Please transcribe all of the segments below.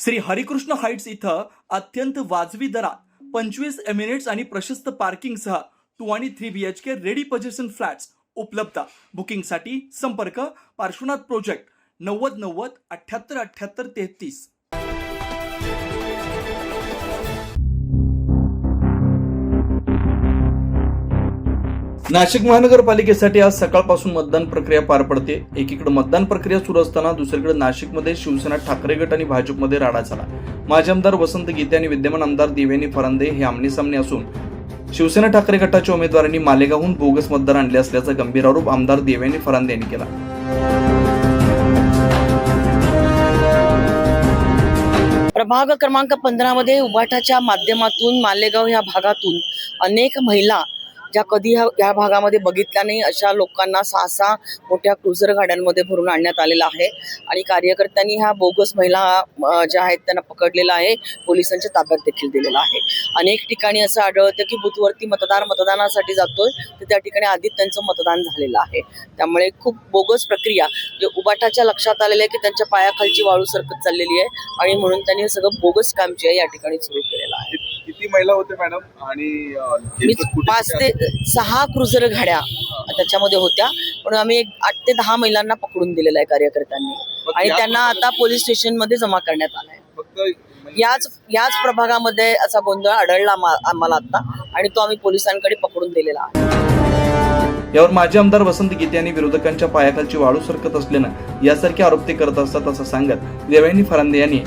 Shri Harikrishna Heights इथं अत्यंत वाजवी दरात 25 एमिरेट्स आणि प्रशस्त पार्किंगसह 2 आणि 3 BHK रेडी पोझिशन फ्लॅट्स उपलब्ध। बुकिंगसाठी संपर्क पार्श्वनाथ प्रोजेक्ट 9090 78 78 33। नाशिक महानगरपालिकेसाठी आज सकाळपासून मतदान प्रक्रिया पार पडते। एकीकडे मतदान प्रक्रिया सुरू असताना दुसरीकडे नाशिकमध्ये शिवसेना ठाकरे गट आणि भाजपमध्ये राडा झाला। माजी आमदार वसंत गीते आणि विद्यमान आमदार देवयानी फरांदे हे आमनेसामने असून शिवसेना ठाकरे गटाच्या उमेदवारांनी मालेगावहून बोगस मतदार आणले असल्याचा गंभीर आरोप आमदार देवयानी फरांदे यांनी केला। प्रभाग क्रमांक 15 मध्ये उबाठाच्या माध्यमातून मालेगाव या भागातून अनेक महिला ज्या कधी या भागामध्ये बघितल्या नाही अशा लोकांना 6 मोठ्या क्रुझर गाड्यांमध्ये भरून आणण्यात आलेला आहे आणि कार्यकर्त्यांनी ह्या बोगस महिला ज्या आहेत त्यांना पकडलेला आहे, पोलिसांच्या ताब्यात देखील दिलेला आहे। अनेक ठिकाणी असं आढळतं की बूथवरती मतदानासाठी जातोय तर त्या ठिकाणी आधीच त्यांचं मतदान झालेलं आहे। त्यामुळे खूप बोगस प्रक्रिया जे उबाठाच्या लक्षात आलेलं आहे की त्यांच्या पायाखालची वाळू सरकत चाललेली आहे आणि म्हणून त्यांनी हे सगळं बोगस काम जे आहे या ठिकाणी सुरू केलेलं आहे। किती महिला होते मॅडम? आणि 5 ते 6 क्रुझर गाड्या त्याच्यामध्ये होत्या, पण आम्ही 8 ते 10 महिलांना पकडून दिलेलं आहे कार्यकर्त्यांनी आणि त्यांना आता पोलीस स्टेशन मध्ये जमा करण्यात आलाय। याच प्रभागामध्ये असा गोंधळ आढळला आम्हाला आता आणि तो आम्ही पोलिसांकडे पकडून दिलेला आहे। यावर माजी आमदार वसंत गीते यांनी विरोधकांच्या पायाखालची वाळू सरकत असल्यानं यासारखे आरोप ते करत असतात असं सांगत देवयानी फरांदे यांनी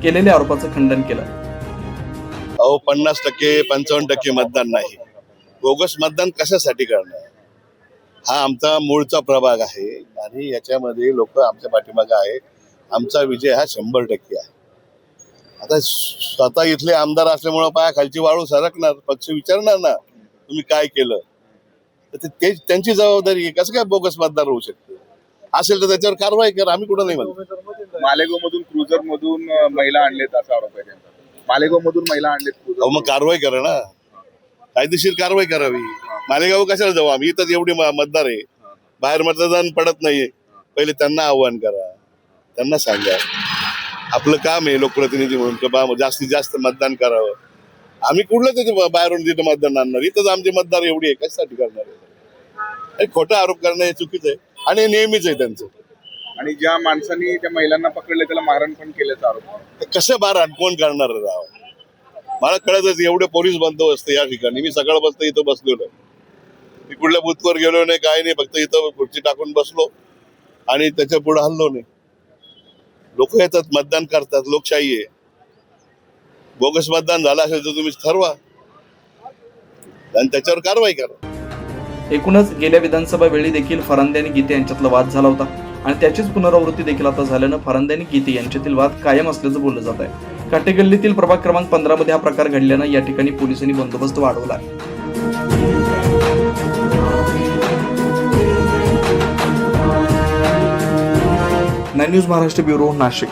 केलेल्या आरोपाचं खंडन केलं। 50% 55% मतदान नाही, बोगस मतदान कशासाठी करणार? हा आमचा मूळचा प्रभाग आहे आणि याच्यामध्ये लोक आमच्या पाठीमागे आहे। आमचा विजय हा 100% आहे। आता स्वतः इथले आमदार असल्यामुळे पायाखालची वाळू सरकणार, पक्ष विचारणार ना तुम्ही काय केलं, तर ते त्यांची जबाबदारी आहे। कसं काय बोगस मतदार होऊ शकते? असेल तर त्याच्यावर कारवाई कर, आम्ही कुठं नाही म्हणतो। मालेगाव मधून क्रुझर मधून महिला आणलेत असा आरोप आहे त्यांचा। मालेगाव मधून महिला आणलेत, मग कारवाई करा ना, कायदेशीर कारवाई करावी। मालेगाव कशाला जाऊ आम्ही? इथं एवढे मतदार आहे, बाहेर मतदान पडत नाहीये। पहिले त्यांना आव्हान करा, त्यांना सांगा आपलं काम आहे लोकप्रतिनिधी म्हणून जास्तीत जास्त मतदान करावं। आम्ही कुठलं तिथे बाहेरून तिथे मतदान आणणार? इथंच आमचे मतदार एवढी आहे, कशासाठी करणार आहे? खोटा आरोप करणं हे चुकीचं आहे आणि नेहमीच आहे त्यांचं। आणि ज्या माणसांनी त्या महिलांना पकडले त्याला मारहाण पण केल्याचा आरोप। कसं मारहाण कोण करणार राव? मला कळतच एवढे पोलीस बंदोबस्त या ठिकाणी। मी सकाळपासून इथं बसलेलो, मी कुठल्या बूथवर गेलो नाही, काय नाही, फक्त इथं खुर्ची टाकून बसलो आणि त्याच्या पुढे हल्लो नाही। लोक येतात, मतदान करतात, लोकशाही आहे। बोगस मतदान झालं असेल तर तुम्ही ठरवा आणि त्याच्यावर कारवाई करा। एकूणच गेल्या विधानसभा वेळी देखील फरांदे आणि गीते यांच्यातला वाद झाला होता आणि त्याचीच पुनरावृत्ती देखील आता झाल्यानं फरांदे आणि गीते यांच्यातील वाद कायम असल्याचं बोललं जात आहे। काटेगल्लीतील प्रभाग क्रमांक 15 मध्ये हा प्रकार घडल्यानं या ठिकाणी पोलिसांनी बंदोबस्त वाढवला आहे। News Maharashtra bureau, Nashik.